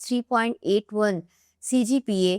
3.81 CGPA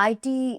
IT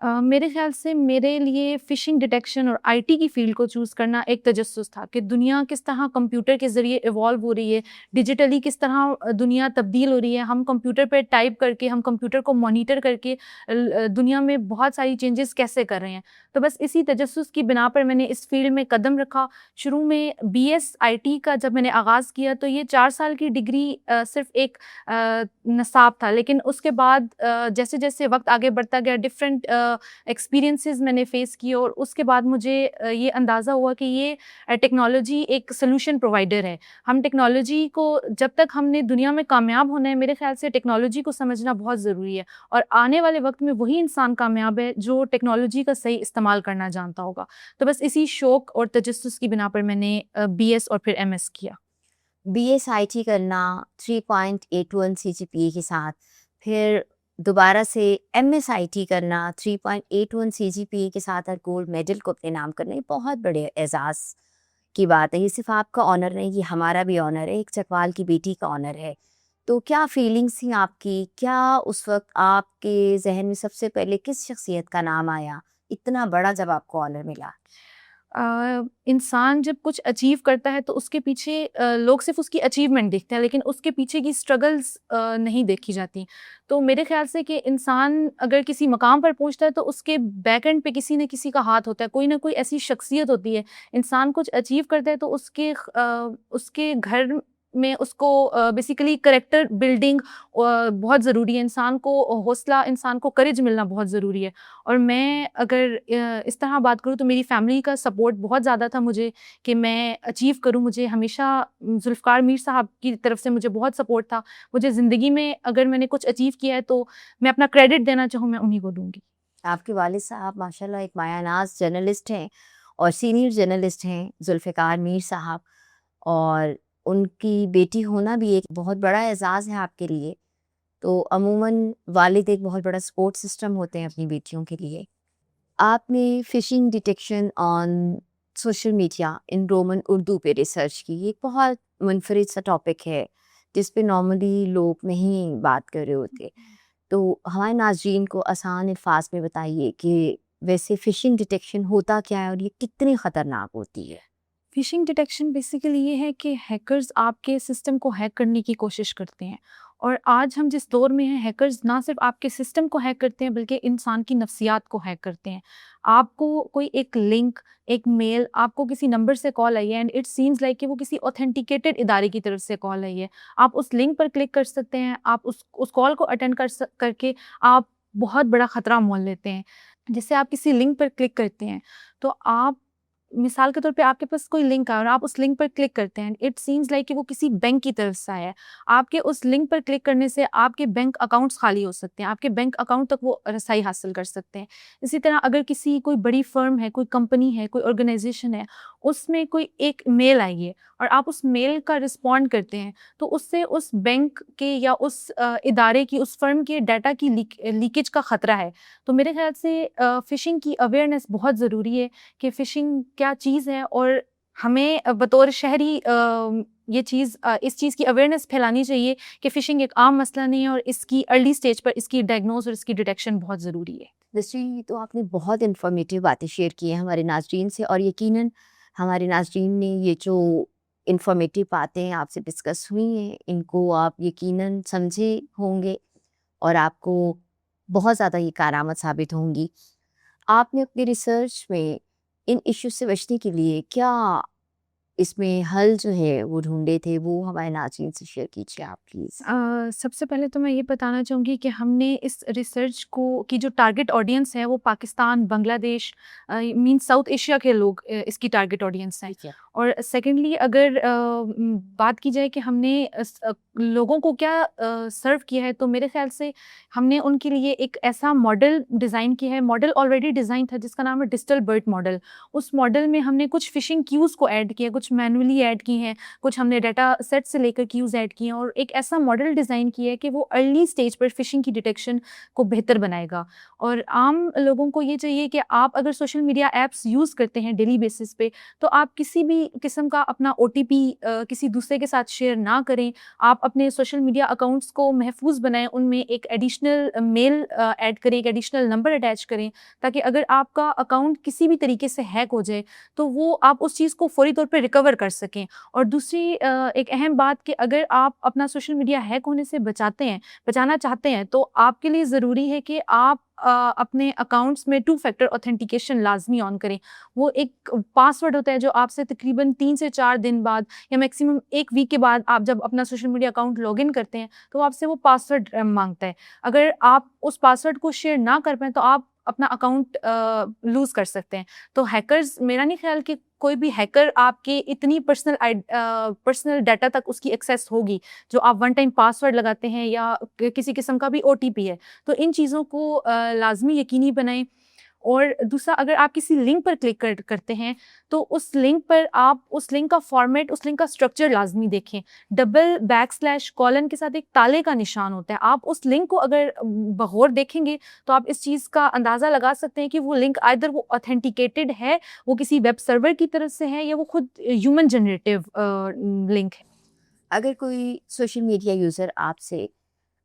میرے خیال سے میرے لیے فشنگ ڈیٹیکشن اور آئی ٹی کی فیلڈ کو چوز کرنا ایک تجسس تھا کہ دنیا کس طرح کمپیوٹر کے ذریعے ایوالو ہو رہی ہے، ڈیجیٹلی کس طرح دنیا تبدیل ہو رہی ہے. ہم کمپیوٹر پہ ٹائپ کر کے، ہم کمپیوٹر کو مانیٹر کر کے دنیا میں بہت ساری چینجز کیسے کر رہے ہیں. تو بس اسی تجسس کی بنا پر میں نے اس فیلڈ میں قدم رکھا. شروع میں بی ایس آئی ٹی کا جب میں نے آغاز کیا تو یہ 4 سال کی ڈگری صرف ایک نصاب تھا، لیکن اس کے بعد جیسے جیسے وقت آگے بڑھتا گیا ڈفرینٹ ایکسپیرینسز میں نے فیس کیے، اور اس کے بعد مجھے یہ اندازہ ہوا کہ یہ ٹیکنالوجی ایک سلوشن پرووائڈر ہے. ہم ٹیکنالوجی کو جب تک ہم نے دنیا میں کامیاب ہونا ہے، میرے خیال سے ٹیکنالوجی کو سمجھنا بہت ضروری ہے، اور آنے والے وقت میں وہی انسان کامیاب ہے جو ٹیکنالوجی کا صحیح استعمال کرنا جانتا ہوگا. تو بس اسی شوق اور تجسس کی بنا پر میں نے بی ایس اور پھر ایم ایس کیا. بی ایس آئی ٹی کرنا 3.81 سی جی پی اے کے ساتھ، پھر دوبارہ سے ایم ایس آئی ٹی کرنا 3.81 سی جی پی اے کے ساتھ اور گولڈ میڈل کو اپنے نام کرنا، یہ بہت بڑے اعزاز کی بات ہے. یہ صرف آپ کا آنر نہیں، یہ ہمارا بھی آنر ہے، ایک چکوال کی بیٹی کا آنر ہے. تو کیا فیلنگس تھیں آپ کی؟ کیا اس وقت آپ کے ذہن میں سب سے پہلے کس شخصیت کا نام آیا اتنا بڑا جب آپ کو آنر ملا؟ انسان جب کچھ اچیو کرتا ہے تو اس کے پیچھے لوگ صرف اس کی اچیومنٹ دیکھتے ہیں، لیکن اس کے پیچھے کی اسٹرگلز نہیں دیکھی جاتی. تو میرے خیال سے کہ انسان اگر کسی مقام پر پہنچتا ہے تو اس کے بیک اینڈ پہ کسی نہ کسی کا ہاتھ ہوتا ہے، کوئی نہ کوئی ایسی شخصیت ہوتی ہے. انسان کچھ اچیو کرتا ہے تو اس کے گھر میں اس کو بیسیکلی کریکٹر بلڈنگ بہت ضروری ہے. انسان کو حوصلہ، انسان کو کریج ملنا بہت ضروری ہے. اور میں اگر اس طرح بات کروں تو میری فیملی کا سپورٹ بہت زیادہ تھا مجھے کہ میں اچیو کروں. مجھے ہمیشہ ذوالفقار میر صاحب کی طرف سے مجھے بہت سپورٹ تھا. مجھے زندگی میں اگر میں نے کچھ اچیو کیا ہے تو میں اپنا کریڈٹ دینا چاہوں میں انہیں کو دوں گی. آپ کے والد صاحب ماشاءاللہ ایک مایہ ناز جرنلسٹ ہیں اور سینئر جرنلسٹ ہیں، ذوالفقار میر صاحب، اور ان کی بیٹی ہونا بھی ایک بہت بڑا اعزاز ہے آپ کے لیے. تو عموماً والد ایک بہت بڑا سپورٹ سسٹم ہوتے ہیں اپنی بیٹیوں کے لیے. آپ نے phishing detection on social media in Roman Urdu پہ ریسرچ کی. یہ ایک بہت منفرد سا ٹاپک ہے جس پہ نارملی لوگ نہیں بات کر رہے ہوتے. تو ہمارے ناظرین کو آسان الفاظ میں بتائیے کہ ویسے فشنگ ڈیٹیکشن ہوتا کیا ہے اور یہ کتنی خطرناک ہوتی ہے؟ فشنگ ڈیٹیکشن بیسیکلی یہ ہے کہ ہیکرز آپ کے سسٹم کو ہیک کرنے کی کوشش کرتے ہیں. اور آج ہم جس دور میں ہیں، ہیکرز نہ صرف آپ کے سسٹم کو ہیک کرتے ہیں بلکہ انسان کی نفسیات کو ہیک کرتے ہیں. آپ کو کوئی ایک لنک، ایک میل، آپ کو کسی نمبر سے کال آئی ہے اینڈ اٹ سیمز لائک کہ وہ کسی اوتھینٹیکیٹڈ ادارے کی طرف سے کال آئی ہے. آپ اس لنک پر کلک کر سکتے ہیں، آپ اس کال کو اٹینڈ کر کے آپ بہت بڑا خطرہ مول لیتے ہیں. جس سے آپ کسی لنک پر کلک کرتے ہیں تو آپ مثال کے طور پہ آپ کے پاس کوئی لنک آیا اور آپ اس لنک پر کلک کرتے ہیں، اٹ سیمز لائک کہ وہ کسی بینک کی طرف سے آیا ہے. آپ کے اس لنک پر کلک کرنے سے آپ کے بینک اکاؤنٹس خالی ہو سکتے ہیں، آپ کے بینک اکاؤنٹ تک وہ رسائی حاصل کر سکتے ہیں. اسی طرح اگر کوئی بڑی فرم ہے، کوئی کمپنی ہے، کوئی آرگنائزیشن ہے، اس میں کوئی ایک میل آئی ہے اور آپ اس میل کا رسپونڈ کرتے ہیں تو اس سے اس بینک کے یا اس ادارے کی، اس فرم کے ڈیٹا کی لیکیج کا خطرہ ہے. تو میرے خیال سے فشنگ کی اویئرنیس بہت ضروری ہے کہ فشنگ کیا چیز ہے، اور ہمیں بطور شہری اس چیز کی اویئرنیس پھیلانی چاہیے کہ فشنگ ایک عام مسئلہ نہیں ہے اور اس کی ارلی سٹیج پر اس کی ڈائگنوز اور اس کی ڈیٹیکشن بہت ضروری ہے. نسرین، تو آپ نے بہت انفارمیٹیو باتیں شیئر کی ہیں ہمارے ناظرین سے، اور یقیناً ہمارے ناظرین نے یہ جو انفارمیٹیو باتیں آپ سے ڈسکس ہوئی ہیں ان کو آپ یقیناً سمجھے ہوں گے اور آپ کو بہت زیادہ یہ کارآمد ثابت ہوں گی. آپ نے اپنی ریسرچ میں ان ایشوز سے بچنے کے لیے کیا اس میں حل جو ہے وہ ڈھونڈے تھے، وہ ہمارے ناظرین سے شیئر کیجیے آپ پلیز. سب سے پہلے تو میں یہ بتانا چاہوں گی کہ ہم نے اس ریسرچ کی جو ٹارگٹ آڈینس ہے وہ پاکستان، بنگلہ دیش، ساؤتھ ایشیا کے لوگ اس کی ٹارگٹ آڈینس ہیں. اور سیکنڈلی اگر بات کی جائے کہ ہم نے لوگوں کو کیا سرو کیا ہے تو میرے خیال سے ہم نے ان کے لیے ایک ایسا ماڈل ڈیزائن کیا ہے. ماڈل آلریڈی ڈیزائن تھا جس کا نام ہے ڈیجیٹل برٹ ماڈل. اس ماڈل میں ہم نے کچھ فشنگ کیوز کو ایڈ کیا، کچھ کچھ مینولی ایڈ کی ہیں, کچھ ہم نے ڈیٹا سیٹ سے لے کر کیوز ایڈ کی ہیں, اور ایک ایسا ماڈل ڈیزائن کیا ہے کہ وہ ارلی اسٹیج پر فشنگ کی ڈیٹیکشن کو بہتر بنائے گا. اور عام لوگوں کو یہ چاہیے کہ آپ اگر سوشل میڈیا ایپس یوز کرتے ہیں ڈیلی بیسس پہ, تو آپ کسی بھی قسم کا اپنا OTP کسی دوسرے کے ساتھ شیئر نہ کریں. آپ اپنے سوشل میڈیا اکاؤنٹس کو محفوظ بنائیں, ان میں ایک ایڈیشنل میل ایڈ کریں, ایک ایڈیشنل نمبر اٹیچ کریں, تاکہ اگر آپ کا اکاؤنٹ کسی بھی طریقے سے ہیک ہو جائے تو وہ آپ اس چیز کو فوری طور پہ ریکور کر سکیں. اور دوسری ایک اہم بات کہ اگر آپ اپنا سوشل میڈیا ہیک ہونے سے بچانا چاہتے ہیں, تو آپ کے لیے ضروری ہے کہ آپ اپنے اکاؤنٹس میں 2 فیکٹر اوتھینٹیکیشن لازمی آن کریں. وہ ایک پاسورڈ ہوتا ہے جو آپ سے تقریباً 3 سے 4 دن بعد یا میکسیمم 1 ویک کے بعد آپ جب اپنا social media account log in کرتے ہیں تو آپ سے وہ پاسورڈ مانگتا ہے. اگر آپ اس پاسورڈ کو شیئر نہ کر پائیں تو آپ اپنا اکاؤنٹ لوز کر سکتے ہیں. تو ہیکرز, میرا نہیں خیال کہ کوئی بھی ہیکر آپ کے اتنی پرسنل ڈیٹا تک اس کی ایکسیس ہوگی جو آپ ون ٹائم پاسورڈ لگاتے ہیں یا کسی قسم کا بھی OTP ہے. تو ان چیزوں کو لازمی یقینی بنائیں. اور دوسرا, اگر آپ کسی لنک پر کلک کرتے ہیں تو اس لنک پر آپ اس لنک کا فارمیٹ, اس لنک کا اسٹرکچر لازمی دیکھیں. ڈبل / کے ساتھ ایک تالے کا نشان ہوتا ہے. آپ اس لنک کو اگر بغور دیکھیں گے تو آپ اس چیز کا اندازہ لگا سکتے ہیں کہ وہ لنک آئدر وہ اوتھینٹیکیٹڈ ہے, وہ کسی ویب سرور کی طرف سے ہے, یا وہ خود ہیومن جنریٹو لنک ہے. اگر کوئی سوشل میڈیا یوزر آپ سے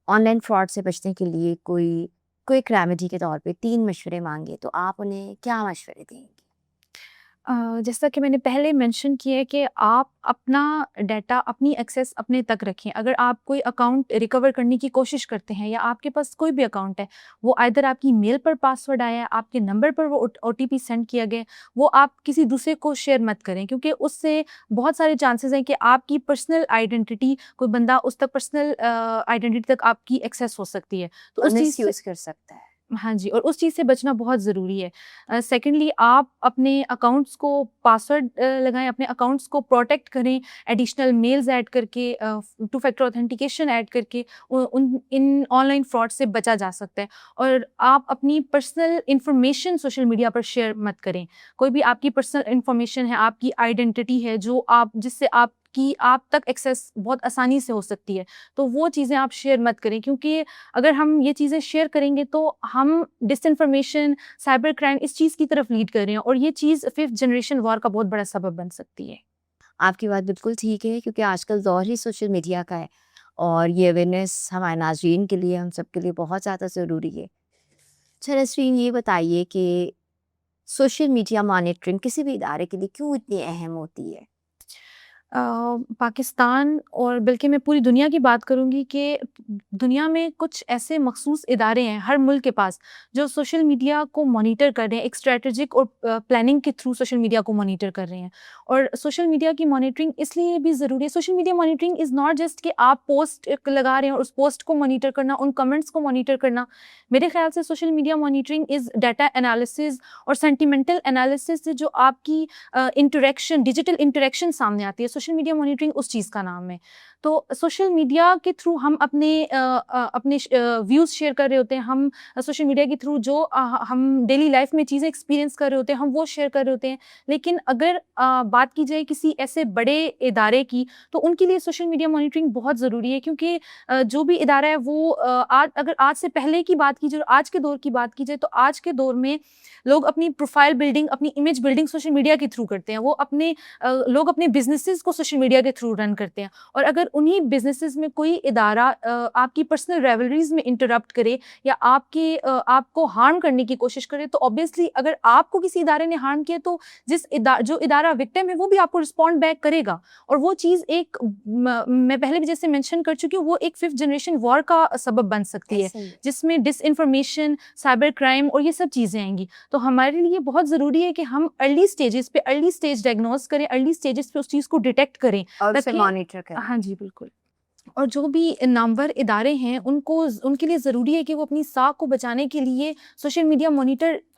آن لائن فراڈ سے بچنے کے لیے کوئی کوئک ریمیڈی کے طور پہ 3 مشورے مانگے, تو آپ انہیں کیا مشورے دیں گے؟ جیسا کہ میں نے پہلے مینشن کیا ہے کہ آپ اپنا ڈیٹا, اپنی ایکسیس اپنے تک رکھیں. اگر آپ کوئی اکاؤنٹ ریکور کرنے کی کوشش کرتے ہیں یا آپ کے پاس کوئی بھی اکاؤنٹ ہے, وہ آئدر آپ کی میل پر پاسورڈ آیا ہے, آپ کے نمبر پر وہ OTP سینڈ کیا گیا, وہ آپ کسی دوسرے کو شیئر مت کریں, کیونکہ اس سے بہت سارے چانسز ہیں کہ آپ کی پرسنل آئیڈینٹی, کوئی بندہ اس تک پرسنل آئیڈینٹی تک آپ کی ایکسیس ہو سکتی ہے. تو اس چیز یوز کر سکتا ہے. ہاں جی, اور اس چیز سے بچنا بہت ضروری ہے. سیکنڈلی, آپ اپنے اکاؤنٹس کو پاسورڈ لگائیں, اپنے اکاؤنٹس کو پروٹیکٹ کریں, ایڈیشنل میلز ایڈ کر کے, 2 فیکٹر اوتھینٹیکیشن ایڈ کر کے ان آن لائن فراڈ سے بچا جا سکتا ہے. اور آپ اپنی پرسنل انفارمیشن سوشل میڈیا پر شیئر مت کریں. کوئی بھی آپ کی پرسنل انفارمیشن ہے, آپ کی آئیڈینٹی ہے, جو جس سے آپ تک ایکسیس بہت آسانی سے ہو سکتی ہے, تو وہ چیزیں آپ شیئر مت کریں, کیونکہ اگر ہم یہ چیزیں شیئر کریں گے تو ہم ڈس انفارمیشن, سائبر کرائم, اس چیز کی طرف لیڈ کر رہے ہیں, اور یہ چیز 5th جنریشن وار کا بہت بڑا سبب بن سکتی ہے. آپ کی بات بالکل ٹھیک ہے, کیونکہ آج کل دور ہی سوشل میڈیا کا ہے, اور یہ اویئرنیس ہمارے ناظرین کے لیے, ہم سب کے لیے بہت زیادہ ضروری ہے. اچھا نسرین, یہ بتائیے کہ سوشل میڈیا مانیٹرنگ کسی بھی ادارے کے لیے کیوں اتنی اہم ہوتی ہے؟ پاکستان اور بلکہ میں پوری دنیا کی بات کروں گی کہ دنیا میں کچھ ایسے مخصوص ادارے ہیں ہر ملک کے پاس جو سوشل میڈیا کو مانیٹر کر رہے ہیں, ایک اسٹریٹجک اور پلاننگ کے تھرو سوشل میڈیا کو مانیٹر کر رہے ہیں. اور سوشل میڈیا کی مانیٹرنگ اس لیے بھی ضروری ہے. Social media monitoring is not just کہ آپ پوسٹ لگا رہے ہیں اور اس پوسٹ کو مانیٹر کرنا, ان کمنٹس کو مانیٹر کرنا. میرے خیال سے social media monitoring is data analysis اور سینٹیمنٹل انالیسز سے جو آپ کی انٹریکشن, ڈیجیٹل انٹریکشن سامنے آتی ہے. سوشل میڈیا مانیٹرنگ اس چیز کا نام ہے. تو سوشل میڈیا کے تھرو ہم اپنے ویوز شیئر کر رہے ہوتے ہیں, ہم سوشل میڈیا کے تھرو جو ہم ڈیلی لائف میں چیزیں ایکسپیرینس کر رہے ہوتے ہیں ہم وہ شیئر کر رہے ہوتے ہیں. لیکن اگر بات کی جائے کسی ایسے بڑے ادارے کی, تو ان کے لیے سوشل میڈیا مانیٹرنگ بہت ضروری ہے, کیونکہ جو بھی ادارہ ہے وہ اگر آج سے پہلے کی بات کی جائے, آج کے دور کی بات کی جائے, تو آج کے دور میں لوگ اپنی پروفائل بلڈنگ, اپنی امیج بلڈنگ سوشل میڈیا کے تھرو کرتے ہیں. وہ لوگ اپنے بزنسز کو سوشل میڈیا کے تھرو رن کرتے ہیں. اور اگر انہی بزنسز میں کوئی ادارہ آپ کی پرسنل ریولریز میں انٹرپٹ کرے یا آپ کو ہارم کرنے کی کوشش کرے, تو obviously اگر آپ کو کسی ادارے نے ہارم کیا تو جو ادارہ وکٹم ہے وہ بھی آپ کو رسپونڈ بیک کرے گا. اور وہ چیز ایک, میں پہلے بھی جیسے مینشن کر چکی ہوں, وہ ایک 5th جنریشن وار کا سبب بن سکتی ہے, جس میں ڈس انفارمیشن, سائبر کرائم اور یہ سب چیزیں آئیں گی. تو ہمارے لیے بہت ضروری ہے کہ ہم ارلی اسٹیج ڈائگنوز کریں, ارلی اسٹیجز پہ اس چیز کو ڈیٹیکٹ کریں اور اسے مانیٹر کریں. ہاں جی بالکل. اور جو بھی نامور ادارے ہیں ان کے لیے ضروری ہے کہ وہ اپنی ساکھ کو بچانے کے لیے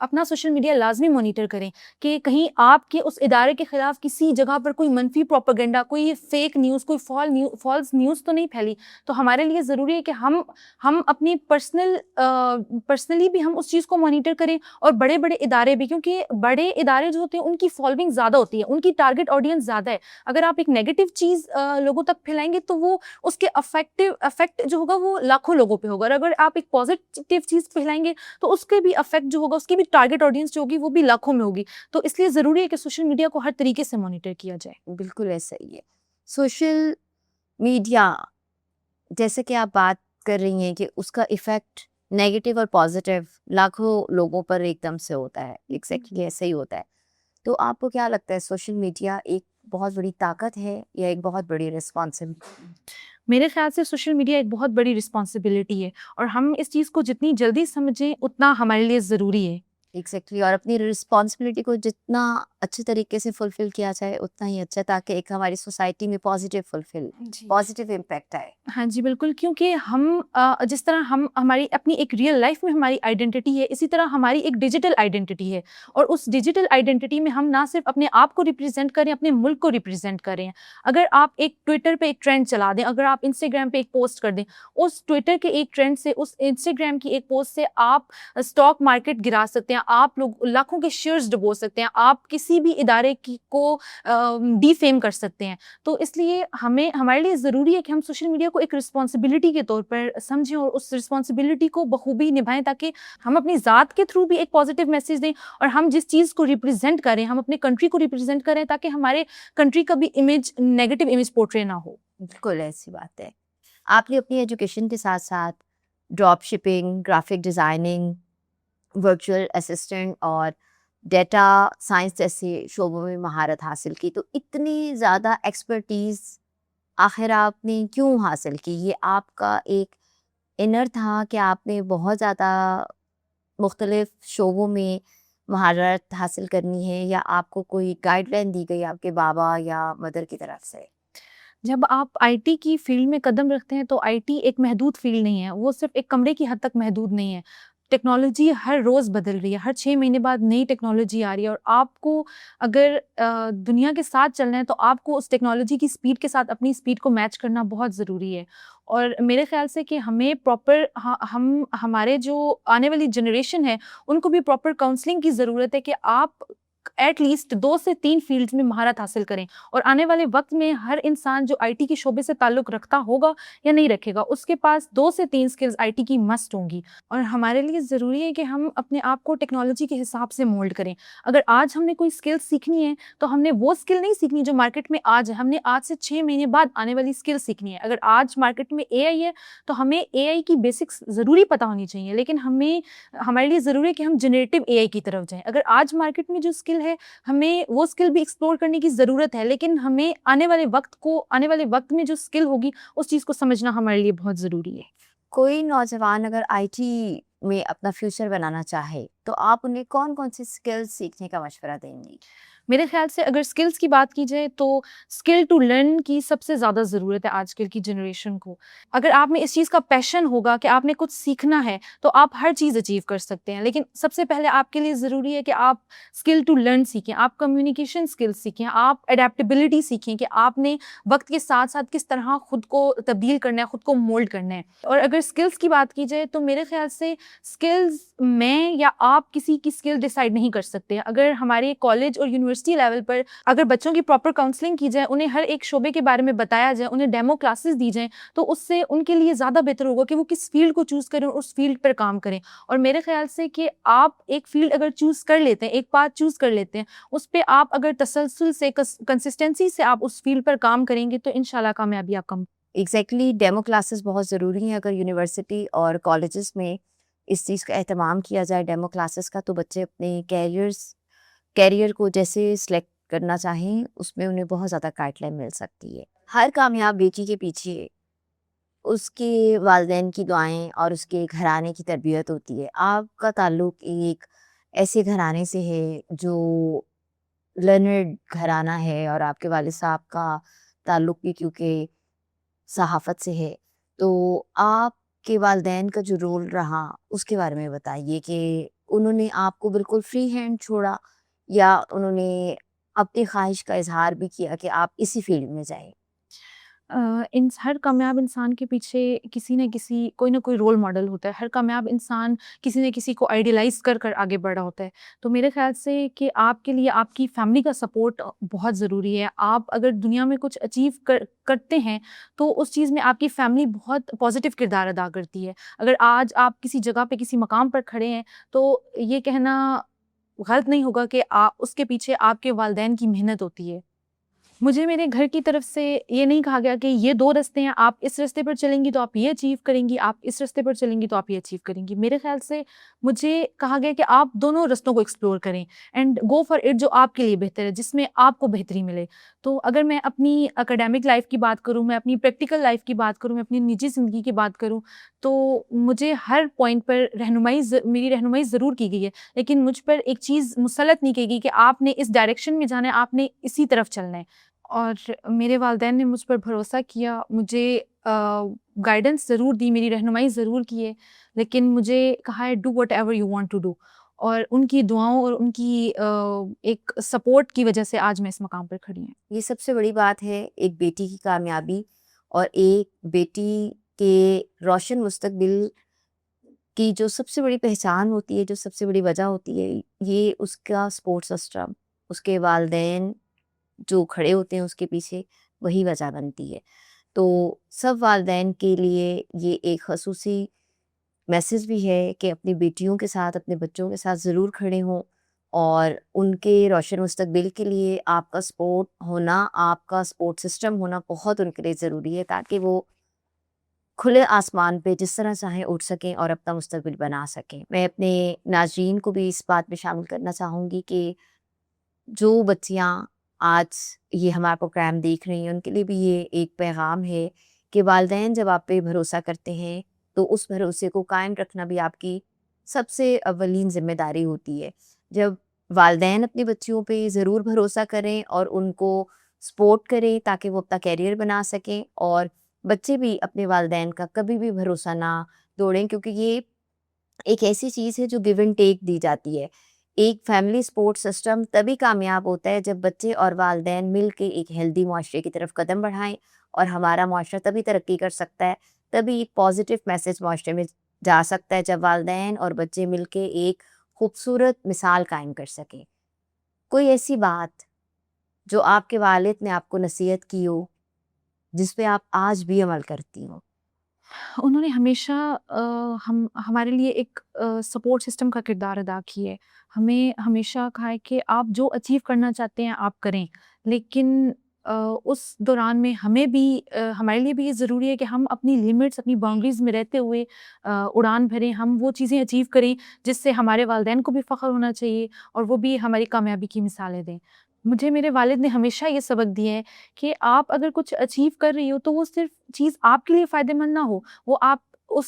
اپنا سوشل میڈیا لازمی مانیٹر کریں کہ کہیں آپ کے اس ادارے کے خلاف کسی جگہ پر کوئی منفی پروپیگنڈا، کوئی فیک نیوز، کوئی فالس نیوز تو نہیں پھیلی. تو ہمارے لیے ضروری ہے کہ ہم اپنی پرسنلی بھی ہم اس چیز کو مانیٹر کریں، اور بڑے بڑے ادارے بھی، کیونکہ بڑے ادارے جو ہوتے ہیں ان کی فالوئنگ زیادہ ہوتی ہے، ان کی ٹارگٹ آڈینس زیادہ ہے. اگر آپ ایک نیگیٹو چیز لوگوں تک پھیلائیں گے تو وہ اس کے افیکٹ جو ہوگا وہ لاکھوں لوگوں پہ ہوگا، اور اگر آپ ایک پازیٹیو چیز پھیلائیں گے تو اس کے بھی افیکٹ جو ہوگا، اس کی بھی ٹارگٹ آڈینس جو ہوگی وہ بھی لاکھوں میں ہوگی. تو اس لیے ضروری ہے کہ سوشل میڈیا کو ہر طریقے سے مانیٹر کیا جائے. بالکل ایسا ہی ہے. سوشل میڈیا جیسے کہ آپ بات کر رہی ہیں کہ اس کا ایفیکٹ نیگیٹو اور پازیٹیو لاکھوں لوگوں پر ایک دم سے ہوتا ہے، ایگزیکٹلی ایسا ہی ہوتا ہے. تو آپ کو کیا لگتا ہے سوشل میڈیا ایک بہت بڑی طاقت ہے یا ایک بہت بڑی ریسپانسبلٹی؟ میرے خیال سے سوشل میڈیا ایک بہت بڑی رسپانسبلٹی ہے، اور ہم اس چیز کو جتنی جلدی سمجھیں اتنا ہمارے لیے ضروری ہے. ایگزیکٹلی، اور اپنی رسپانسبلٹی کو جتنا اچھے طریقے سے فلفل کیا جائے اتنا ہی اچھا، تاکہ ایک ہماری سوسائٹی میں پازیٹیو امپیکٹ آئے. ہاں جی بالکل، کیونکہ جس طرح ہماری اپنی ایک ریئل لائف میں ہماری آئیڈینٹی ہے، اسی طرح ہماری ایک ڈیجیٹل آئیڈینٹی ہے، اور اس ڈیجیٹل آئیڈینٹی میں ہم نہ صرف اپنے آپ کو ریپرزینٹ کریں، اپنے ملک کو ریپرزینٹ کریں. اگر آپ ایک ٹویٹر پہ ایک ٹرینڈ چلا دیں، اگر آپ انسٹاگرام پہ ایک پوسٹ کر دیں، اس ٹویٹر کے ایک ٹرینڈ سے، اس انسٹاگرام کی ایک پوسٹ سے آپ اسٹاک مارکیٹ گرا سکتے ہیں، آپ لوگ لاکھوں کے شیئرز ڈبو سکتے ہیں، آپ کسی بھی ادارے کو ڈی فیم کر سکتے ہیں. تو اس لیے ہمارے لیے ضروری ہے کہ ہم سوشل میڈیا کو ایک رسپانسبلٹی کے طور پر سمجھیں، اور اس رسپانسبلٹی کو بخوبی نبھائیں، تاکہ ہم اپنی ذات کے تھرو بھی ایک پازیٹیو میسیج دیں، اور ہم جس چیز کو ریپرزینٹ کریں، ہم اپنے کنٹری کو ریپرزینٹ کریں، تاکہ ہمارے کنٹری کا بھی نیگیٹو امیج پورٹری نہ ہو. بالکل ایسی بات ہے. آپ نے اپنی ایجوکیشن کے ساتھ ساتھ drop shipping, graphic designing, virtual assistant اور ڈیٹا سائنس جیسے شعبوں میں مہارت حاصل کی. تو اتنی زیادہ ایکسپرٹیز آخر آپ نے کیوں حاصل کی؟ یہ آپ کا ایک انر تھا کہ آپ نے بہت زیادہ مختلف شعبوں میں مہارت حاصل کرنی ہے، یا آپ کو کوئی گائیڈ لائن دی گئی آپ کے بابا یا مدر کی طرف سے؟ جب آپ آئی ٹی کی فیلڈ میں قدم رکھتے ہیں تو آئی ٹی ایک محدود فیلڈ نہیں ہے، وہ صرف ایک کمرے کی حد تک محدود نہیں ہے. ٹیکنالوجی ہر روز بدل رہی ہے، ہر 6 مہینے بعد نئی ٹیکنالوجی آ رہی ہے، اور آپ کو اگر دنیا کے ساتھ چلنا ہے تو آپ کو اس ٹیکنالوجی کی سپیڈ کے ساتھ اپنی سپیڈ کو میچ کرنا بہت ضروری ہے. اور میرے خیال سے کہ ہمیں پراپر ہمارے جو آنے والی جنریشن ہے ان کو بھی پراپر کاؤنسلنگ کی ضرورت ہے، کہ آپ ایٹ لیسٹ 2 سے 3 فیلڈز میں مہارت حاصل کریں. اور آنے والے وقت میں ہر انسان جو آئی ٹی کے شعبے سے تعلق رکھتا ہوگا یا نہیں رکھے گا، اس کے پاس 2 سے 3 اسکلز آئی ٹی کی مسٹ ہوں گی. اور ہمارے لیے ضروری ہے کہ ہم اپنے آپ کو ٹیکنالوجی کے حساب سے مولڈ کریں. اگر آج ہم نے کوئی اسکل سیکھنی ہے تو ہم نے وہ اسکل نہیں سیکھنی جو مارکیٹ میں آج ہے، ہم نے آج سے 6 مہینے بعد آنے والی اسکل سیکھنی ہے. اگر آج مارکیٹ میں اے آئی ہے تو ہمیں اے آئی کی بیسکس ضروری پتہ ہونی چاہیے، لیکن ہمارے لیے ضروری ہے کہ ہم جنریٹو اے آئی کی طرف جائیں. اگر آج مارکیٹ میں جو اسکل ہے ہمیں وہ اسکل بھی ایکسپلور کرنے کی ضرورت ہے، لیکن ہمیں آنے والے وقت میں جو اسکل ہوگی اس چیز کو سمجھنا ہمارے لیے بہت ضروری ہے. کوئی نوجوان اگر آئی ٹی میں اپنا فیوچر بنانا چاہے تو آپ انہیں کون کون سی اسکلز سیکھنے کا مشورہ دیں گی؟ میرے خیال سے اگر اسکلس کی بات کی جائے تو اسکل ٹو لرن کی سب سے زیادہ ضرورت ہے آج کل کی جنریشن کو. اگر آپ میں اس چیز کا پیشن ہوگا کہ آپ نے کچھ سیکھنا ہے تو آپ ہر چیز اچیو کر سکتے ہیں، لیکن سب سے پہلے آپ کے لیے ضروری ہے کہ آپ اسکل ٹو لرن سیکھیں، آپ کمیونیکیشن اسکلس سیکھیں، آپ اڈیپٹیبلٹی سیکھیں کہ آپ نے وقت کے ساتھ ساتھ کس طرح خود کو تبدیل کرنا ہے، خود کو مولڈ کرنا ہے. اور اگر اسکلس کی بات کی جائے تو میرے خیال سے اسکلز میں یا آپ کسی کی اسکل ڈیسائیڈ نہیں کر سکتے. اگر ہمارے کالج اور یونیورسٹی لیول پر اگر بچوں کی پراپر کاؤنسلنگ کی جائے، انہیں ہر ایک شعبے کے بارے میں بتایا جائے، انہیں ڈیمو کلاسز دی جائیں، تو اس سے ان کے لیے زیادہ بہتر ہوگا کہ وہ کس فیلڈ کو چوز کریں اور اس فیلڈ پر کام کریں. اور میرے خیال سے کہ آپ ایک فیلڈ اگر چوز کر لیتے ہیں، ایک پاتھ چوز کر لیتے ہیں، اس پہ آپ اگر تسلسل سے کنسسٹنسی سے آپ اس فیلڈ پر کام کریں گے تو انشاءاللہ کامیابی آپ کا. ایگزیکٹلی، ڈیمو کلاسز بہت ضروری ہیں. اگر یونیورسٹی اور کالجز میں اس چیز کا اہتمام کیا جائے ڈیمو کلاسز کا، تو بچے اپنے کیریئر کو جیسے سلیکٹ کرنا چاہیں اس میں انہیں بہت زیادہ گائیڈ لائن مل سکتی ہے. ہر کامیاب بیٹی کے پیچھے اس کے والدین کی دعائیں اور اس کے گھرانے کی تربیت ہوتی ہے. آپ کا تعلق ایک ایسے گھرانے سے ہے جو لرنڈ گھرانہ ہے، اور آپ کے والد صاحب کا تعلق بھی کیونکہ صحافت سے ہے، تو آپ کے والدین کا جو رول رہا اس کے بارے میں بتائیے کہ انہوں نے آپ کو بالکل فری ہینڈ چھوڑا یا انہوں نے اپنی خواہش کا اظہار بھی کیا کہ آپ اسی فیلڈ میں جائیں؟ ہر کامیاب انسان کے پیچھے کسی نہ کسی کوئی نہ کوئی رول ماڈل ہوتا ہے. ہر کامیاب انسان کسی نہ کسی کو آئیڈیلائز کر کر آگے بڑھا ہوتا ہے. تو میرے خیال سے کہ آپ کے لیے آپ کی فیملی کا سپورٹ بہت ضروری ہے. آپ اگر دنیا میں کچھ اچیو کرتے ہیں تو اس چیز میں آپ کی فیملی بہت پازیٹیو کردار ادا کرتی ہے. اگر آج آپ کسی جگہ پہ کسی مقام پر کھڑے ہیں تو یہ کہنا غلط نہیں ہوگا کہ اس کے پیچھے آپ کے والدین کی محنت ہوتی ہے. مجھے میرے گھر کی طرف سے یہ نہیں کہا گیا کہ یہ 2 رستے ہیں، آپ اس رستے پر چلیں گی تو آپ یہ اچیو کریں گی، آپ اس رستے پر چلیں گی تو آپ یہ اچیو کریں گی. میرے خیال سے مجھے کہا گیا کہ آپ دونوں رستوں کو ایکسپلور کریں اینڈ گو فار اٹ جو آپ کے لیے بہتر ہے، جس میں آپ کو بہتری ملے. تو اگر میں اپنی اکیڈیمک لائف کی بات کروں، میں اپنی پریکٹیکل لائف کی بات کروں، میں اپنی نجی زندگی کی بات کروں تو مجھے ہر پوائنٹ پر میری رہنمائی ضرور کی گئی ہے، لیکن مجھ پر ایک چیز مسلط نہیں کی گئی کہ آپ نے اس ڈائریکشن میں جانا ہے، آپ نے اسی طرف چلنا ہے. اور میرے والدین نے مجھ پر بھروسہ کیا، مجھے گائیڈنس ضرور دی، میری رہنمائی ضرور کی ہے، لیکن مجھے کہا ہے do whatever you want to do. اور ان کی دعاؤں اور ان کی ایک سپورٹ کی وجہ سے آج میں اس مقام پر کھڑی ہوں. یہ سب سے بڑی بات ہے ایک بیٹی کی کامیابی اور ایک بیٹی کے روشن مستقبل کی جو سب سے بڑی پہچان ہوتی ہے، جو سب سے بڑی وجہ ہوتی ہے، یہ اس کا سپورٹ سسٹم، اس کے والدین جو کھڑے ہوتے ہیں اس کے پیچھے، وہی وجہ بنتی ہے. تو سب والدین کے لیے یہ ایک خصوصی میسج بھی ہے کہ اپنی بیٹیوں کے ساتھ، اپنے بچوں کے ساتھ ضرور کھڑے ہوں اور ان کے روشن مستقبل کے لیے آپ کا سپورٹ ہونا، آپ کا سپورٹ سسٹم ہونا بہت ان کے لیے ضروری ہے، تاکہ وہ کھلے آسمان پہ جس طرح چاہیں اٹھ سکیں اور اپنا مستقبل بنا سکیں. میں اپنے ناظرین کو بھی اس بات میں شامل کرنا چاہوں گی کہ جو بچیاں آج یہ ہمارا پروگرام دیکھ رہی ہیں ان کے لیے بھی یہ ایک پیغام ہے کہ والدین جب آپ پہ بھروسہ کرتے ہیں تو اس بھروسے کو قائم رکھنا بھی آپ کی سب سے اولین ذمہ داری ہوتی ہے. جب والدین اپنی بچیوں پہ ضرور بھروسہ کریں اور ان کو سپورٹ کریں تاکہ وہ اپنا کیریئر بنا سکیں، اور بچے بھی اپنے والدین کا کبھی بھی بھروسہ نہ توڑیں، کیونکہ یہ ایک ایسی چیز ہے جو گیو اینڈ ٹیک دی جاتی ہے. ایک فیملی سپورٹ سسٹم تبھی کامیاب ہوتا ہے جب بچے اور والدین مل کے ایک ہیلدی معاشرے کی طرف قدم بڑھائیں، اور ہمارا معاشرہ تبھی ترقی کر سکتا ہے، تبھی ایک پازیٹیو میسج معاشرے میں جا سکتا ہے جب والدین اور بچے مل کے ایک خوبصورت مثال قائم کر سکیں. کوئی ایسی بات جو آپ کے والد نے آپ کو نصیحت کی ہو جس پہ آپ آج بھی عمل کرتی ہوں؟ انہوں نے ہمیشہ ہمارے لیے ایک سپورٹ سسٹم کا کردار ادا کی ہے. ہمیں ہمیشہ کہا ہے کہ آپ جو اچیو کرنا چاہتے ہیں آپ کریں، لیکن اس دوران میں ہمیں بھی ہمارے لیے بھی یہ ضروری ہے کہ ہم اپنی لمٹس، اپنی باؤنڈریز میں رہتے ہوئے اڑان بھریں. ہم وہ چیزیں اچیو کریں جس سے ہمارے والدین کو بھی فخر ہونا چاہیے اور وہ بھی ہماری کامیابی کی مثالیں دیں. مجھے میرے والد نے ہمیشہ یہ سبق دیا ہے کہ آپ اگر کچھ اچیو کر رہی ہو تو وہ صرف چیز آپ کے لیے فائدہ مند نہ ہو، وہ آپ اس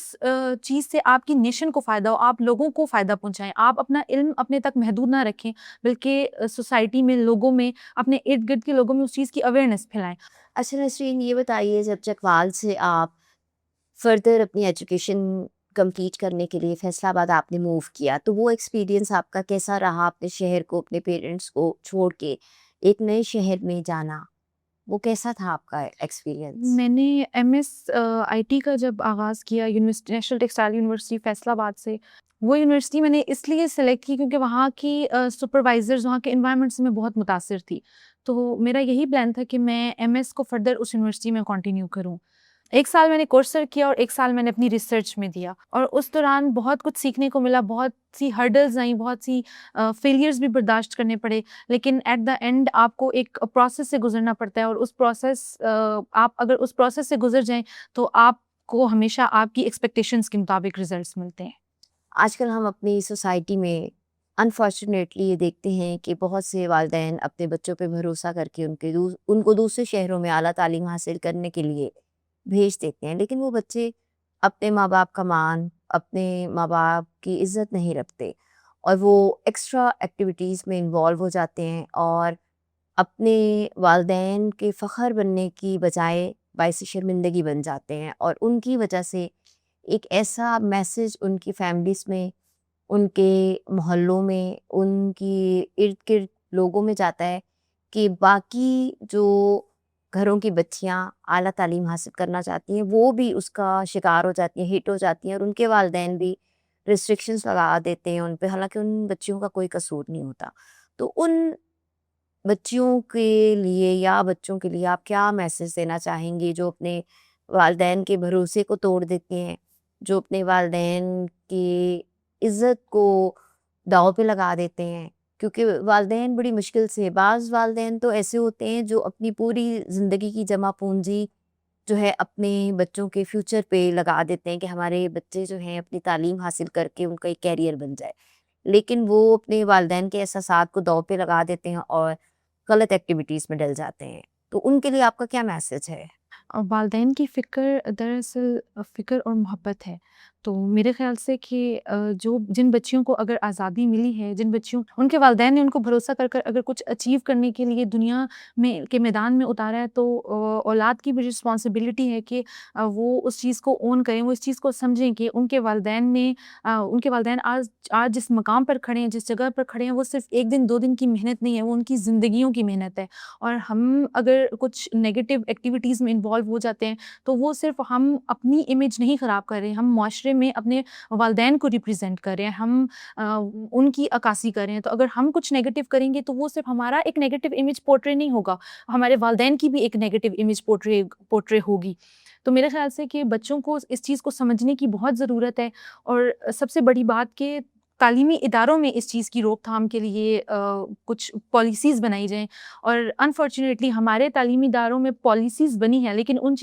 چیز سے آپ کی نیشن کو فائدہ ہو، آپ لوگوں کو فائدہ پہنچائیں. آپ اپنا علم اپنے تک محدود نہ رکھیں، بلکہ سوسائٹی میں، لوگوں میں، اپنے ارد گرد کے لوگوں میں اس چیز کی اویئرنیس پھیلائیں. اچھا نسرین، یہ بتائیے جب چکوال سے آپ فردر اپنی ایجوکیشن کمپلیٹ کرنے کے لیے فیصل آباد آپ نے موو کیا، تو وہ ایکسپیرینس آپ کا کیسا رہا؟ اپنے شہر کو، اپنے پیرنٹس کو چھوڑ کے ایک نئے شہر میں جانا، وہ کیسا تھا آپ کا ایکسپیرینس؟ میں نے ایم ایس آئی ٹی کا جب آغاز کیا university, national textile university Faisal آباد سے، وہ یونیورسٹی میں نے اس لیے سلیکٹ کی کیونکہ وہاں کی سپروائزرز، وہاں کے انوائرمنٹ سے میں بہت متاثر تھی. تو میرا یہی پلان تھا کہ میں ایم ایس کو فردر اس یونیورسٹی میں کنٹینیو کروں. 1 سال میں نے کورس کیا اور 1 سال میں نے اپنی ریسرچ میں دیا، اور اس دوران بہت کچھ سیکھنے کو ملا. بہت سی ہرڈلز آئیں، بہت سی فیلیئرز بھی برداشت کرنے پڑے، لیکن ایٹ دا اینڈ آپ کو ایک پروسیس سے گزرنا پڑتا ہے، اور اس پروسیس آپ اگر اس پروسیس سے گزر جائیں تو آپ کو ہمیشہ آپ کی ایکسپیکٹیشنز کے مطابق ریزلٹس ملتے ہیں. آج کل ہم اپنی سوسائٹی میں انفارچونیٹلی یہ دیکھتے ہیں کہ بہت سے والدین اپنے بچوں پہ بھروسہ کر کے ان کو دوسرے شہروں میں اعلیٰ تعلیم حاصل کرنے کے لیے بھیج دیتے ہیں، لیکن وہ بچے اپنے ماں باپ کا مان، اپنے ماں باپ کی عزت نہیں رکھتے، اور وہ ایکسٹرا ایکٹیویٹیز میں انوالو ہو جاتے ہیں، اور اپنے والدین کے فخر بننے کی بجائے باعث شرمندگی بن جاتے ہیں، اور ان کی وجہ سے ایک ایسا میسج ان کی فیملیز میں، ان کے محلوں میں، ان کی ارد گرد لوگوں میں جاتا ہے کہ باقی جو گھروں کی بچیاں اعلیٰ تعلیم حاصل کرنا چاہتی ہیں وہ بھی اس کا شکار ہو جاتی ہیں، ہٹ ہو جاتی ہیں، اور ان کے والدین بھی ریسٹرکشنز لگا دیتے ہیں ان پہ، حالانکہ ان بچیوں کا کوئی قصور نہیں ہوتا۔ تو ان بچیوں کے لیے یا بچوں کے لیے آپ کیا میسج دینا چاہیں گے جو اپنے والدین کے بھروسے کو توڑ دیتے ہیں، جو اپنے والدین کی عزت کو داؤ پہ لگا دیتے ہیں؟ کیونکہ والدین بڑی مشکل سے، بعض والدین تو ایسے ہوتے ہیں جو اپنی پوری زندگی کی جمع پونجی جو ہے اپنے بچوں کے فیوچر پہ لگا دیتے ہیں کہ ہمارے بچے جو ہیں اپنی تعلیم حاصل کر کے ان کا ایک کیریئر بن جائے، لیکن وہ اپنے والدین کے احساسات کو داؤ پہ لگا دیتے ہیں اور غلط ایکٹیویٹیز میں ڈل جاتے ہیں۔ تو ان کے لیے آپ کا کیا میسج ہے؟ والدین کی فکر دراصل فکر اور محبت ہے، تو میرے خیال سے کہ جن بچیوں کو اگر آزادی ملی ہے، جن بچیوں ان کے والدین نے ان کو بھروسہ کر اگر کچھ اچیو کرنے کے لیے دنیا میں کے میدان میں اتارا ہے، تو اولاد کی بھی رسپانسبلٹی ہے کہ وہ اس چیز کو اون کریں، وہ اس چیز کو سمجھیں کہ ان کے والدین آج جس مقام پر کھڑے ہیں، جس جگہ پر کھڑے ہیں، وہ صرف ایک دن 2 دن کی محنت نہیں ہے، وہ ان کی زندگیوں کی محنت ہے۔ اور ہم اگر کچھ نیگیٹو ایکٹیویٹیز میں انوالو ہو جاتے ہیں تو وہ صرف ہم اپنی امیج نہیں خراب کر رہے ہیں، ہم معاشرے میں اپنے والدین کو ریپرزینٹ کر رہے ہیں، ہم ان کی عکاسی کر رہے ہیں۔ تو اگر ہم کچھ نیگیٹو کریں گے تو وہ صرف ہمارا ایک نیگیٹو امیج پورٹری نہیں ہوگا، ہمارے والدین کی بھی ایک نیگیٹو امیج پورٹری ہوگی۔ تو میرے خیال سے کہ بچوں کو اس چیز کو سمجھنے کی بہت ضرورت ہے، اور سب سے بڑی بات کہ تعلیمی اداروں میں اس چیز کی روک تھام کے لیے کچھ پالیسیز بنائی جائیں۔ اور انفارچونیٹلی ہمارے تعلیمی اداروں میں پالیسیز بنی ہیں لیکن ان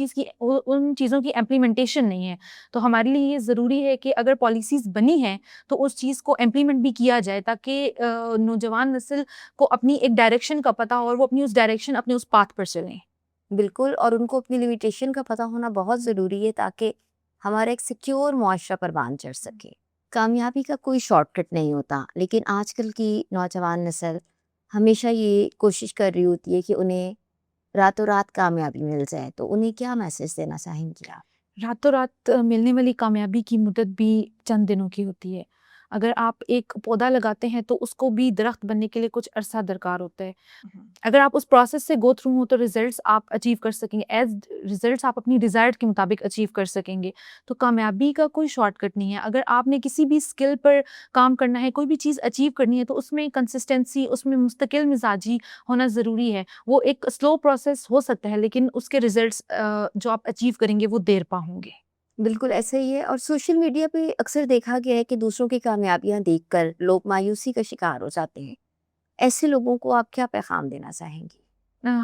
چیزوں کی امپلیمنٹیشن نہیں ہے۔ تو ہمارے لیے یہ ضروری ہے کہ اگر پالیسیز بنی ہیں تو اس چیز کو امپلیمنٹ بھی کیا جائے، تاکہ نوجوان نسل کو اپنی ایک ڈائریکشن کا پتہ ہو اور وہ اپنی اس ڈائریکشن، اپنے اس پاتھ پر چلیں۔ بالکل، اور ان کو اپنی لیمیٹیشن کا پتہ ہونا بہت ضروری ہے تاکہ ہمارا ایک سیکیور معاشرہ پروان چڑھ سکے۔ کامیابی کا کوئی شارٹ کٹ نہیں ہوتا، لیکن آج کل کی نوجوان نسل ہمیشہ یہ کوشش کر رہی ہوتی ہے کہ انہیں راتوں رات کامیابی مل جائے، تو انہیں کیا میسج دینا چاہیں گے آپ؟ راتوں رات ملنے والی کامیابی کی مدت بھی چند دنوں کی ہوتی ہے۔ اگر آپ ایک پودا لگاتے ہیں تو اس کو بھی درخت بننے کے لیے کچھ عرصہ درکار ہوتا ہے۔ اگر آپ اس پروسیس سے گو تھرو ہوں تو ریزلٹس آپ اچیو کر سکیں گے، ایز ریزلٹس آپ اپنی ڈیزائرڈ کے مطابق اچیو کر سکیں گے۔ تو کامیابی کا کوئی شارٹ کٹ نہیں ہے۔ اگر آپ نے کسی بھی اسکل پر کام کرنا ہے، کوئی بھی چیز اچیو کرنی ہے، تو اس میں کنسسٹنسی، اس میں مستقل مزاجی ہونا ضروری ہے۔ وہ ایک سلو پروسیس ہو سکتا ہے لیکن اس کے ریزلٹس جو آپ اچیو کریں گے وہ دیر پا ہوں گے۔ بالکل ایسا ہی ہے، اور سوشل میڈیا پہ اکثر دیکھا گیا ہے کہ دوسروں کی کامیابیاں دیکھ کر لوگ مایوسی کا شکار ہو جاتے ہیں۔ ایسے لوگوں کو آپ کیا پیغام دینا چاہیں گی؟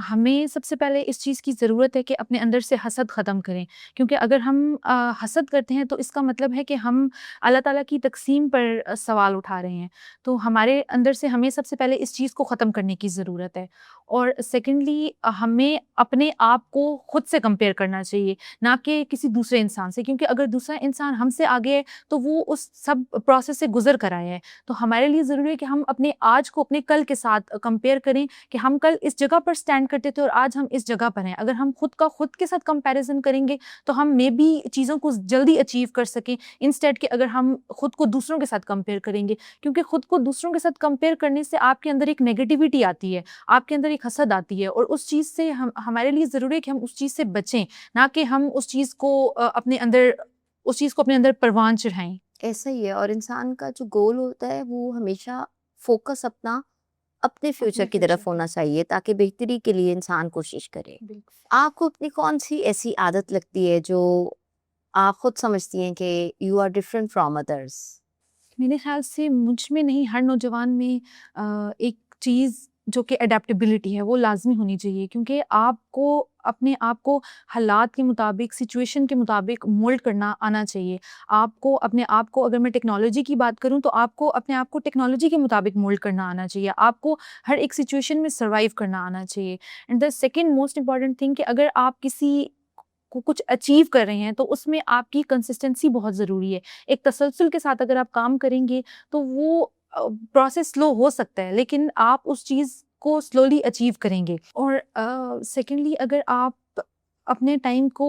ہمیں سب سے پہلے اس چیز کی ضرورت ہے کہ اپنے اندر سے حسد ختم کریں، کیونکہ اگر ہم حسد کرتے ہیں تو اس کا مطلب ہے کہ ہم اللہ تعالیٰ کی تقسیم پر سوال اٹھا رہے ہیں۔ تو ہمارے اندر سے ہمیں سب سے پہلے اس چیز کو ختم کرنے کی ضرورت ہے۔ اور سیکنڈلی ہمیں اپنے آپ کو خود سے کمپیئر کرنا چاہیے، نہ کہ کسی دوسرے انسان سے، کیونکہ اگر دوسرا انسان ہم سے آگے ہے تو وہ اس سب پروسیس سے گزر کر آیا ہے۔ تو ہمارے لیے ضروری ہے کہ ہم اپنے آج کو اپنے کل کے ساتھ کمپیئر کریں کہ ہم کل اس جگہ پر اسٹینڈ کرتے تھے اور آج ہم اس جگہ پر ہیں۔ اگر ہم خود کے ساتھ کمپیریزن کریں گے تو ہم میں بھی چیزوں کو جلدی اچیو کر سکیں، انسٹیڈ کہ اگر ہم خود کو دوسروں کے ساتھ کمپیئر کریں گے، کیونکہ خود کو دوسروں کے ساتھ کمپیئر کرنے سے آپ کے اندر ایک نیگیٹیوٹی آتی ہے، آپ کے اندر ایک حسد آتی ہے، اور اس چیز سے ہمارے لیے ضروری ہے کہ ہم اس چیز سے بچیں، نہ کہ ہم اس چیز کو اپنے اندر پروان چڑھائیں۔ ایسا ہی ہے، اور انسان کا جو گول ہوتا ہے وہ ہمیشہ فوکس اپنے فیوچر کی طرف ہونا چاہیے تاکہ بہتری کے لیے انسان کوشش کرے۔ آپ کو اپنی کون سی ایسی عادت لگتی ہے جو آپ خود سمجھتی ہیں کہ you are different from others? میرے خیال سے مجھ میں نہیں، ہر نوجوان میں ایک چیز جو کہ اڈیپٹیبلٹی ہے وہ لازمی ہونی چاہیے، کیونکہ آپ کو اپنے آپ کو حالات کے مطابق، سچویشن کے مطابق مولڈ کرنا آنا چاہیے۔ آپ کو اپنے آپ کو، اگر میں ٹیکنالوجی کی بات کروں تو آپ کو اپنے آپ کو ٹیکنالوجی کے مطابق مولڈ کرنا آنا چاہیے، آپ کو ہر ایک سچویشن میں سروائیو کرنا آنا چاہیے۔ And the second most important thing کہ اگر آپ کسی کو کچھ اچیو کر رہے ہیں تو اس میں آپ کی کنسسٹنسی بہت ضروری ہے۔ ایک تسلسل کے ساتھ اگر آپ کام کریں گے تو وہ پروسیس سلو ہو سکتا ہے لیکن آپ اس چیز کو سلولی اچیو کریں گے۔ اور سیکنڈلی اگر آپ اپنے ٹائم کو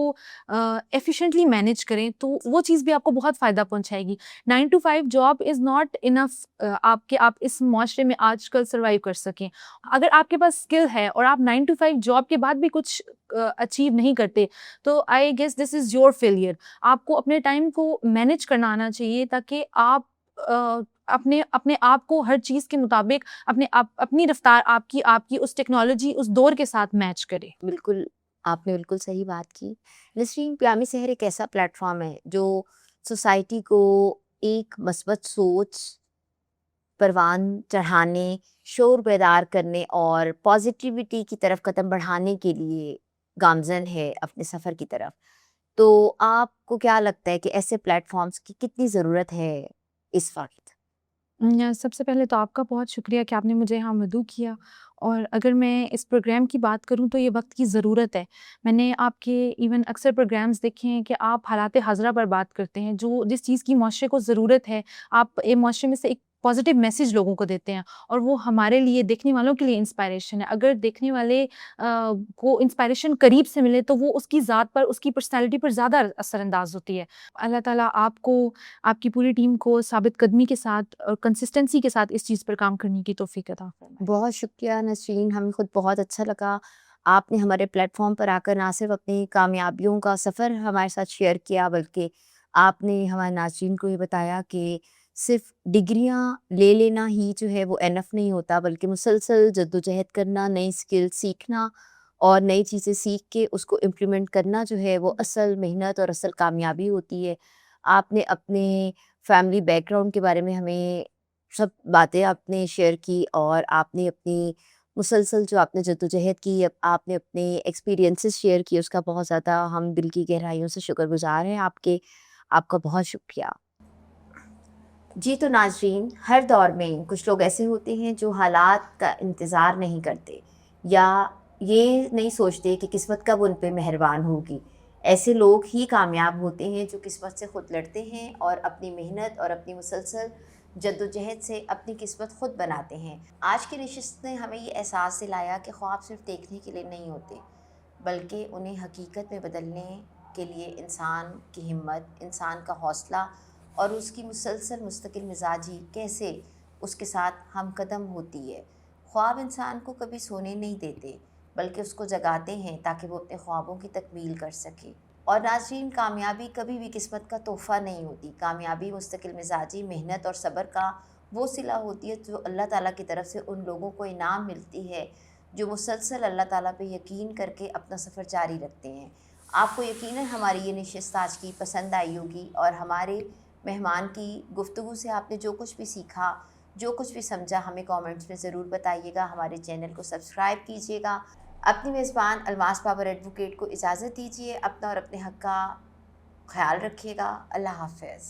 ایفیشینٹلی مینیج کریں تو وہ چیز بھی آپ کو بہت فائدہ پہنچائے گی. 9 to 5 job is not enough آپ اس معاشرے میں آج کل سروائیو کر سکیں. اگر آپ کے پاس اسکل ہے اور آپ 9 to 5 جاب کے بعد بھی کچھ اچیو نہیں کرتے تو I guess this is your failure. آپ کو اپنے ٹائم کو مینیج کرنا آنا چاہیے تاکہ آپ اپنے آپ کو ہر چیز کے مطابق اپنی رفتار آپ کی اس ٹیکنالوجی اس دور کے ساتھ میچ کرے. بالکل، آپ نے بالکل صحیح بات کی. نسرین، پیامی سحر ایک ایسا پلیٹ فارم ہے جو سوسائٹی کو ایک مثبت سوچ پروان چڑھانے، شعور بیدار کرنے اور پازیٹیوٹی کی طرف قدم بڑھانے کے لیے گامزن ہے اپنے سفر کی طرف. تو آپ کو کیا لگتا ہے کہ ایسے پلیٹ فارمز کی کتنی ضرورت ہے اس وقت؟ سب سے پہلے تو آپ کا بہت شکریہ کہ آپ نے مجھے یہاں مدعو کیا. اور اگر میں اس پروگرام کی بات کروں تو یہ وقت کی ضرورت ہے. میں نے آپ کے ایون اکثر پروگرامز دیکھے ہیں کہ آپ حالات حاضرہ پر بات کرتے ہیں، جس چیز کی معاشرے کو ضرورت ہے آپ معاشرے میں سے ایک پازیٹیو میسیج لوگوں کو دیتے ہیں، اور وہ ہمارے لیے، دیکھنے والوں کے لیے انسپائریشن ہے. اگر دیکھنے والے کو انسپائریشن قریب سے ملے تو وہ اس کی ذات پر، اس کی پرسنالٹی پر زیادہ اثر انداز ہوتی ہے. اللہ تعالیٰ آپ کو، آپ کی پوری ٹیم کو ثابت قدمی کے ساتھ اور کنسسٹنسی کے ساتھ اس چیز پر کام کرنے کی توفیق عطا فرمائے. بہت شکریہ نسرین، ہمیں خود بہت اچھا لگا. آپ نے ہمارے پلیٹ فارم پر آ کر نہ صرف اپنی کامیابیوں کا سفر ہمارے ساتھ شیئر کیا، بلکہ آپ نے ہمارے ناظرین کو یہ بتایا کہ صرف ڈگریاں لے لینا ہی جو ہے وہ انف نہیں ہوتا، بلکہ مسلسل جدوجہد کرنا، نئی اسکل سیکھنا اور نئی چیزیں سیکھ کے اس کو امپلیمنٹ کرنا جو ہے وہ اصل محنت اور اصل کامیابی ہوتی ہے. آپ نے اپنے فیملی بیک گراؤنڈ کے بارے میں ہمیں سب باتیں آپ نے شیئر کی، اور آپ نے اپنی مسلسل جو آپ نے جدوجہد کی، آپ نے اپنے ایکسپیرینسز شیئر کیے، اس کا بہت زیادہ ہم دل کی گہرائیوں سے شکر گزار ہیں آپ کا بہت شکریہ. جی تو ناظرین، ہر دور میں کچھ لوگ ایسے ہوتے ہیں جو حالات کا انتظار نہیں کرتے یا یہ نہیں سوچتے کہ قسمت کب ان پہ مہربان ہوگی. ایسے لوگ ہی کامیاب ہوتے ہیں جو قسمت سے خود لڑتے ہیں اور اپنی محنت اور اپنی مسلسل جدوجہد سے اپنی قسمت خود بناتے ہیں. آج کی نشست نے ہمیں یہ احساس دلایا کہ خواب صرف دیکھنے کے لیے نہیں ہوتے، بلکہ انہیں حقیقت میں بدلنے کے لیے انسان کی ہمت، انسان کا حوصلہ اور اس کی مسلسل مستقل مزاجی کیسے اس کے ساتھ ہم قدم ہوتی ہے. خواب انسان کو کبھی سونے نہیں دیتے، بلکہ اس کو جگاتے ہیں تاکہ وہ اپنے خوابوں کی تکمیل کر سکے. اور ناظرین، کامیابی کبھی بھی قسمت کا تحفہ نہیں ہوتی. کامیابی مستقل مزاجی، محنت اور صبر کا وہ صلہ ہوتی ہے جو اللہ تعالیٰ کی طرف سے ان لوگوں کو انعام ملتی ہے جو مسلسل اللہ تعالیٰ پہ یقین کر کے اپنا سفر جاری رکھتے ہیں. آپ کو یقیناً ہماری یہ نشست آج کی پسند آئی ہوگی، اور ہمارے مہمان کی گفتگو سے آپ نے جو کچھ بھی سیکھا، جو کچھ بھی سمجھا، ہمیں کامنٹس میں ضرور بتائیے گا. ہمارے چینل کو سبسکرائب کیجیے گا. اپنی میزبان الماس پاور ایڈوکیٹ کو اجازت دیجیے. اپنا اور اپنے حق کا خیال رکھیے گا. اللہ حافظ.